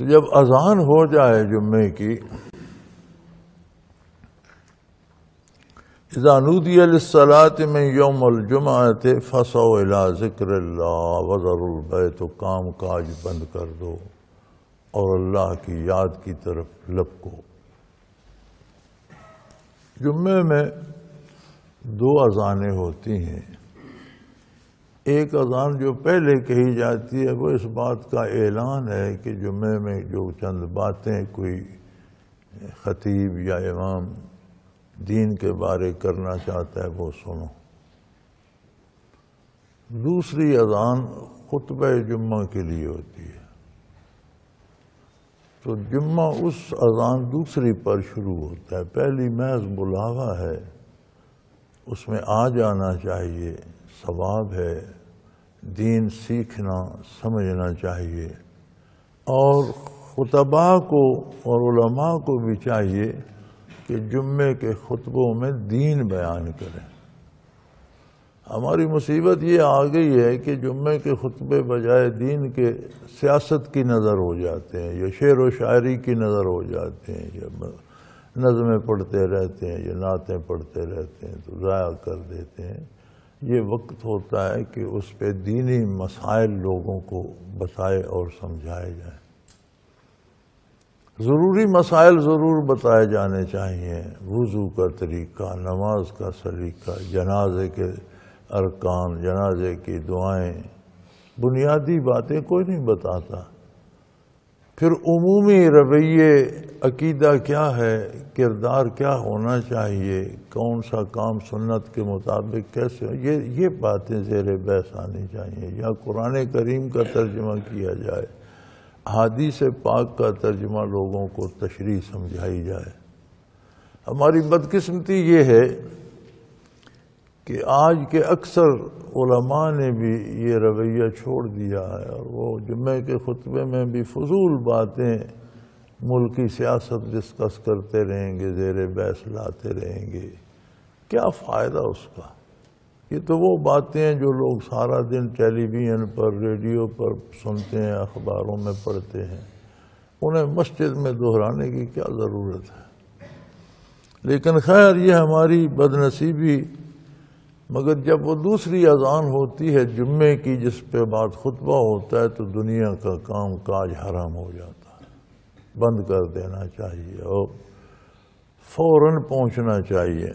تو جب اذان ہو جائے جمعے کی، اذا نودی للصلاۃ من یوم الجمعۃ فسعوا الی ذکر اللہ وذروا البیع، تو کام کاج بند کر دو اور اللہ کی یاد کی طرف لپکو۔ جمعے میں 2 اذانیں ہوتی ہیں۔ ایک اذان جو پہلے کہی جاتی ہے وہ اس بات کا اعلان ہے کہ جمعے میں جو چند باتیں کوئی خطیب یا امام دین کے بارے کرنا چاہتا ہے وہ سنو۔ دوسری اذان خطبہ جمعہ کے لیے ہوتی ہے۔ تو جمعہ اس اذان دوسری پر شروع ہوتا ہے، پہلی محض بلاوا ہے، اس میں آ جانا چاہیے، ثواب ہے، دین سیکھنا سمجھنا چاہیے، اور خطباء کو اور علماء کو بھی چاہیے کہ جمعے کے خطبوں میں دین بیان کریں۔ ہماری مصیبت یہ آ گئی ہے کہ جمعے کے خطبے بجائے دین کے سیاست کی نظر ہو جاتے ہیں، یا شعر و شاعری کی نظر ہو جاتے ہیں، یا نظمیں پڑھتے رہتے ہیں، یا نعتیں پڑھتے رہتے ہیں، تو ضائع کر دیتے ہیں۔ یہ وقت ہوتا ہے کہ اس پہ دینی مسائل لوگوں کو بتائے اور سمجھائے جائیں۔ ضروری مسائل ضرور بتائے جانے چاہیے، وضو کا طریقہ، نماز کا سلیقہ، جنازے کے ارکان، جنازے کی دعائیں، بنیادی باتیں کوئی نہیں بتاتا۔ پھر عمومی رویے، عقیدہ کیا ہے، کردار کیا ہونا چاہیے، کون سا کام سنت کے مطابق کیسے، یہ باتیں زیر بحث آنی چاہیے، یا قرآن کریم کا ترجمہ کیا جائے، احادیث پاک کا ترجمہ لوگوں کو تشریح سمجھائی جائے۔ ہماری بدقسمتی یہ ہے کہ آج کے اکثر علماء نے بھی یہ رویہ چھوڑ دیا ہے، اور وہ جمعے کے خطبے میں بھی فضول باتیں، ملکی سیاست ڈسکس کرتے رہیں گے، زیر بحث لاتے رہیں گے۔ کیا فائدہ اس کا؟ یہ تو وہ باتیں ہیں جو لوگ سارا دن ٹیلی ویژن پر، ریڈیو پر سنتے ہیں، اخباروں میں پڑھتے ہیں، انہیں مسجد میں دہرانے کی کیا ضرورت ہے؟ لیکن خیر، یہ ہماری بدنصیبی۔ مگر جب وہ دوسری اذان ہوتی ہے جمعے کی، جس پہ بعد خطبہ ہوتا ہے، تو دنیا کا کام کاج حرام ہو جاتا ہے، بند کر دینا چاہیے اور فوراً پہنچنا چاہیے۔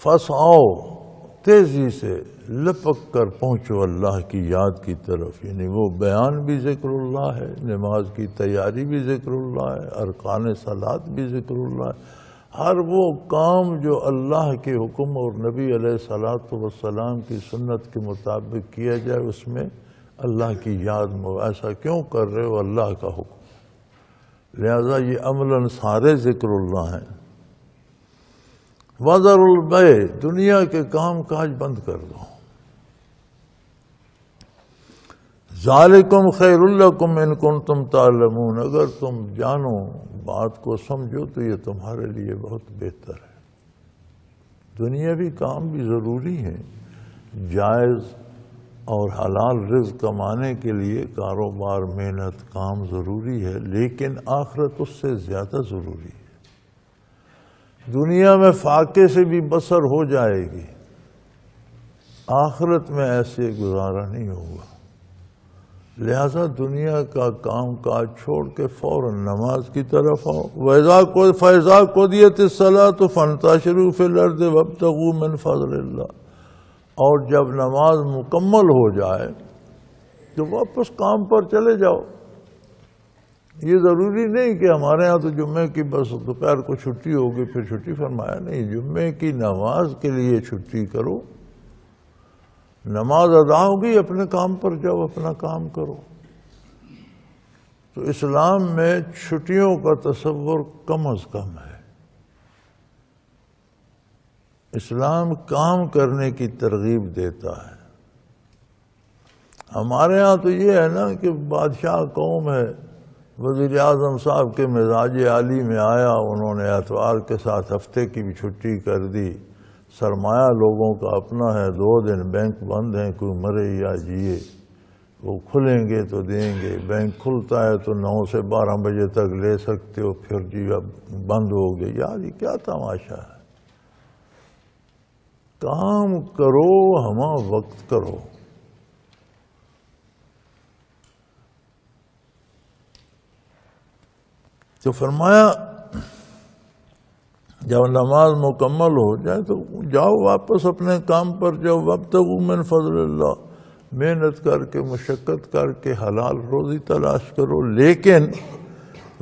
فسعوا، تیزی سے لپک کر پہنچو اللہ کی یاد کی طرف، یعنی وہ بیان بھی ذکر اللہ ہے، نماز کی تیاری بھی ذکر اللہ ہے، ارکان صلاۃ بھی ذکر اللہ ہے۔ ہر وہ کام جو اللہ کے حکم اور نبی علیہ الصلوۃ والسلام کی سنت کے مطابق کیا جائے، اس میں اللہ کی یاد ایسا کیوں کر رہے ہو؟ اللہ کا حکم، لہذا یہ عملاً سارے ذکر اللہ ہیں۔ وَذَرُوا الْبَيْعَ، دنیا کے کام کاج بند کر دو۔ ذَلِكُمْ خَيْرٌ لَكُمْ إِن كُنتُمْ تَعْلَمُونَ، اگر تم جانو، بات کو سمجھو، تو یہ تمہارے لیے بہت بہتر ہے۔ دنیاوی کام بھی ضروری ہیں، جائز اور حلال رزق کمانے کے لیے کاروبار، محنت، کام ضروری ہے، لیکن آخرت اس سے زیادہ ضروری ہے۔ دنیا میں فاقے سے بھی بسر ہو جائے گی، آخرت میں ایسے گزارا نہیں ہوگا۔ لہذا دنیا کا کام کاج چھوڑ کے فوراً نماز کی طرف آؤ۔ فَإِذَا قُضِيَتِ الصَّلَاةُ فَانتَشِرُوا فِي الْأَرْضِ وَابْتَغُوا مِنْ فَضْلِ اللَّهِ، اور جب نماز مکمل ہو جائے تو واپس کام پر چلے جاؤ۔ یہ ضروری نہیں کہ ہمارے ہاں تو جمعے کی بس دوپہر کو چھٹی ہوگی پھر چھٹی فرمایا، نہیں، جمعے کی نماز کے لیے چھٹی کرو، نماز ادا ہوگی، اپنے کام پر جاؤ، اپنا کام کرو۔ تو اسلام میں چھٹیوں کا تصور کم از کم ہے۔ اسلام کام کرنے کی ترغیب دیتا ہے۔ ہمارے ہاں تو یہ ہے نا کہ بادشاہ قوم ہے، وزیر اعظم صاحب کے مزاج عالی میں آیا، انہوں نے اتوار کے ساتھ ہفتے کی بھی چھٹی کر دی، سرمایہ لوگوں کا اپنا ہے، 2 دن بینک بند ہیں، کوئی مرے یا جیے، وہ کھلیں گے تو دیں گے، بینک کھلتا ہے تو 9 سے 12 بجے تک لے سکتے ہو، پھر جی اب بند ہو گئے۔ یار یہ کیا تماشا ہے؟ کام کرو ہمہ وقت کرو۔ تو فرمایا جب نماز مکمل ہو جائے تو جاؤ واپس اپنے کام پر جاؤ، وابتغوا من فضل اللہ، محنت کر کے مشقت کر کے حلال روزی تلاش کرو، لیکن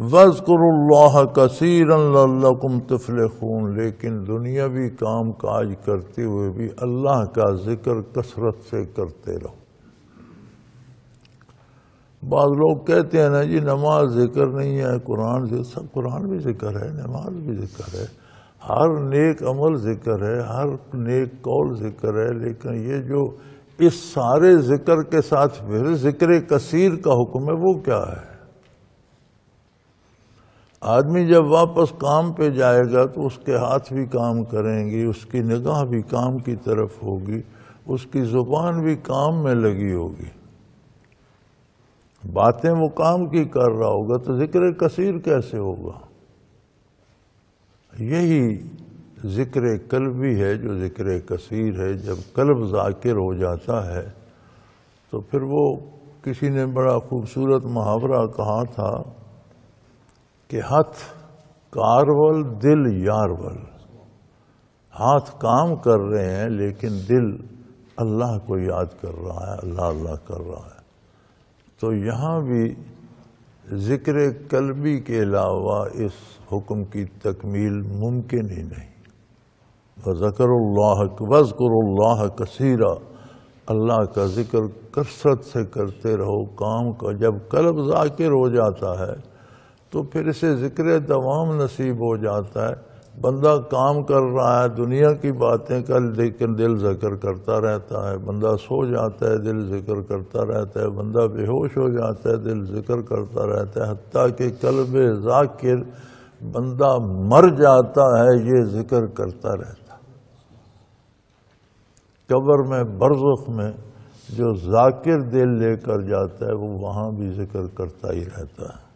وَاذْكُرُوا اللَّهَ كَثِيرًا لَعَلَّكُمْ تُفْلِحُونَ، لیکن دنیاوی کام کاج کرتے ہوئے بھی اللہ کا ذکر کثرت سے کرتے رہو۔ بعض لوگ کہتے ہیں نا جی نماز ذکر نہیں ہے، قرآن بھی ذکر ہے، نماز بھی ذکر ہے، ہر نیک عمل ذکر ہے، ہر نیک قول ذکر ہے، لیکن یہ جو اس سارے ذکر کے ساتھ پھر ذکر کثیر کا حکم ہے وہ کیا ہے؟ آدمی جب واپس کام پہ جائے گا تو اس کے ہاتھ بھی کام کریں گی، اس کی نگاہ بھی کام کی طرف ہوگی، اس کی زبان بھی کام میں لگی ہوگی، باتیں وہ کام کی کر رہا ہوگا، تو ذکر کثیر کیسے ہوگا؟ یہی ذکر قلبی ہے جو ذکر کثیر ہے۔ جب قلب ذاکر ہو جاتا ہے تو پھر وہ، کسی نے بڑا خوبصورت محاورہ کہا تھا کہ ہاتھ کارول دل یارول، ہاتھ کام کر رہے ہیں لیکن دل اللہ کو یاد کر رہا ہے، اللہ اللہ کر رہا ہے۔ تو یہاں بھی ذکر قلبی کے علاوہ اس حکم کی تکمیل ممکن ہی نہیں۔ وَذَكَرُوا اللَّهَ وَاذْكُرُوا اللَّهَ كَثِيرًا، اللہ کا ذکر کثرت سے کرتے رہو۔ کام کا جب قلب ذاکر ہو جاتا ہے تو پھر اسے ذکر دوام نصیب ہو جاتا ہے۔ بندہ کام کر رہا ہے، دنیا کی باتیں کر، لیکن دل ذکر کرتا رہتا ہے۔ بندہ سو جاتا ہے، دل ذکر کرتا رہتا ہے۔ بندہ بے ہوش ہو جاتا ہے، دل ذکر کرتا رہتا ہے، حتیٰ کہ قلب ذاکر بندہ مر جاتا ہے یہ ذکر کرتا رہتا ہے۔ قبر میں، برزخ میں جو ذاکر دل لے کر جاتا ہے وہ وہاں بھی ذکر کرتا ہی رہتا ہے۔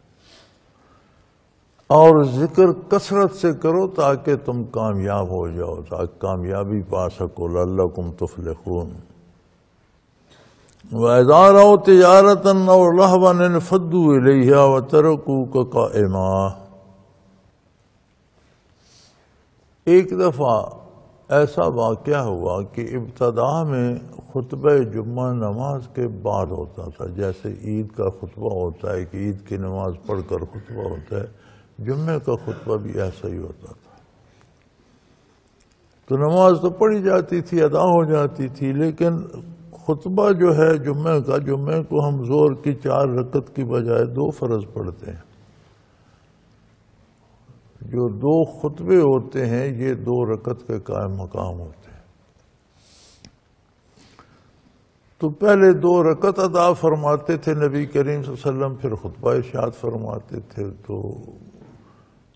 اور ذکر کثرت سے کرو تاکہ تم کامیاب ہو جاؤ، تاکہ کامیابی پا سکو، لعلکم تفلحون۔ وَإِذَا رَأَوْا تِجَارَةً أَوْ لَهْوًا انفَضُّوا إِلَيْهَا وَتَرَكُوكَ قَائِمًا۔ ایک دفعہ ایسا واقعہ ہوا کہ ابتدا میں خطبہ جمعہ نماز کے بعد ہوتا تھا، جیسے عید کا خطبہ ہوتا ہے کہ عید کی نماز پڑھ کر خطبہ ہوتا ہے، جمعے کا خطبہ بھی ایسا ہی ہوتا تھا۔ تو نماز تو پڑھی جاتی تھی، ادا ہو جاتی تھی، لیکن خطبہ جو ہے جمعے کا، جمعے کو ہم ظہر کی 4 رکعت کی بجائے 2 فرض پڑھتے ہیں۔ جو 2 خطبے ہوتے ہیں یہ 2 رکعت کے قائم مقام ہوتے ہیں۔ تو پہلے 2 رکعت ادا فرماتے تھے نبی کریم صلی اللہ علیہ وسلم، پھر خطبہ ارشاد فرماتے تھے۔ تو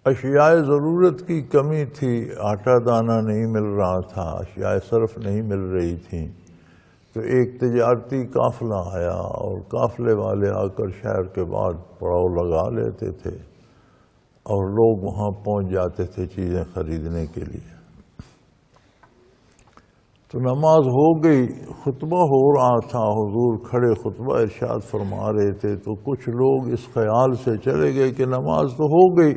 اشیاء ضرورت کی کمی تھی، آٹا دانہ نہیں مل رہا تھا، اشیاء صرف نہیں مل رہی تھیں، تو ایک تجارتی قافلہ آیا اور قافلے والے آ کر شہر کے بعد پڑاؤ لگا لیتے تھے اور لوگ وہاں پہنچ جاتے تھے چیزیں خریدنے کے لیے۔ تو نماز ہو گئی، خطبہ ہو رہا تھا، حضور کھڑے خطبہ ارشاد فرما رہے تھے، تو کچھ لوگ اس خیال سے چلے گئے کہ نماز تو ہو گئی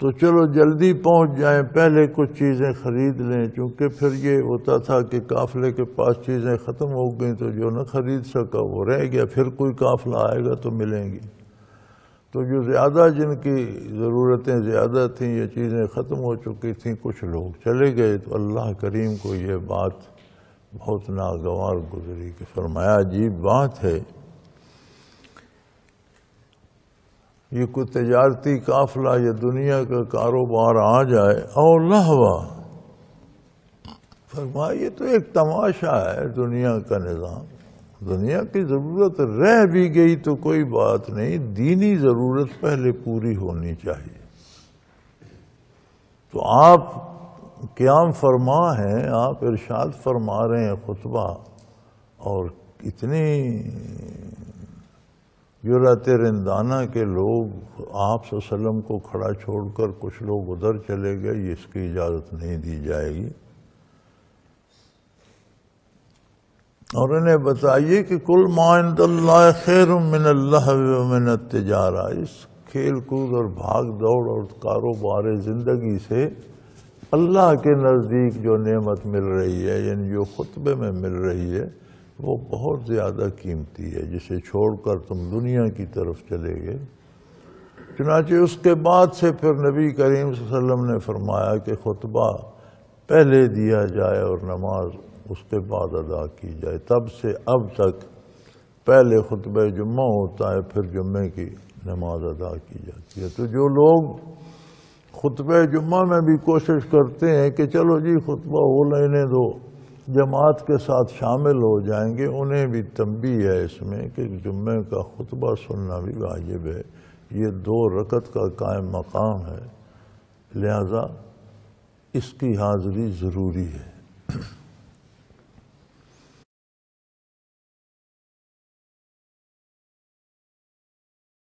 تو چلو جلدی پہنچ جائیں، پہلے کچھ چیزیں خرید لیں، چونکہ پھر یہ ہوتا تھا کہ قافلے کے پاس چیزیں ختم ہو گئیں تو جو نہ خرید سکا وہ رہ گیا، پھر کوئی قافلہ آئے گا تو ملیں گی۔ تو جو زیادہ، جن کی ضرورتیں زیادہ تھیں، یہ چیزیں ختم ہو چکی تھیں، کچھ لوگ چلے گئے۔ تو اللہ کریم کو یہ بات بہت ناگوار گزری کہ فرمایا عجیب بات ہے، یہ کوئی تجارتی قافلہ یا دنیا کا کاروبار آ جائے اور لہوا، فرمایا یہ تو ایک تماشا ہے دنیا کا نظام۔ دنیا کی ضرورت رہ بھی گئی تو کوئی بات نہیں، دینی ضرورت پہلے پوری ہونی چاہیے۔ تو آپ قیام فرما ہیں، آپ ارشاد فرما رہے ہیں خطبہ، اور اتنی جرأت رندانہ کے لوگ آپ صلی اللہ علیہ وسلم کو کھڑا چھوڑ کر کچھ لوگ ادھر چلے گئے، اس کی اجازت نہیں دی جائے گی۔ اور انہیں بتائیے کہ کل ما عند اللہ خیر من اللہو ومن التجارہ، اس کھیل کود اور بھاگ دوڑ اور کاروبار زندگی سے اللہ کے نزدیک جو نعمت مل رہی ہے، یعنی جو خطبے میں مل رہی ہے، وہ بہت زیادہ قیمتی ہے، جسے چھوڑ کر تم دنیا کی طرف چلے گئے۔ چنانچہ اس کے بعد سے پھر نبی کریم صلی اللہ علیہ وسلم نے فرمایا کہ خطبہ پہلے دیا جائے اور نماز اس کے بعد ادا کی جائے۔ تب سے اب تک پہلے خطبہ جمعہ ہوتا ہے، پھر جمعے کی نماز ادا کی جاتی ہے۔ تو جو لوگ خطبہ جمعہ میں بھی کوشش کرتے ہیں کہ چلو جی خطبہ ہو لینے دو، جماعت کے ساتھ شامل ہو جائیں گے، انہیں بھی تنبیہ ہے اس میں کہ جمعے کا خطبہ سننا بھی واجب ہے، یہ 2 رکعت کا قائم مقام ہے، لہذا اس کی حاضری ضروری ہے۔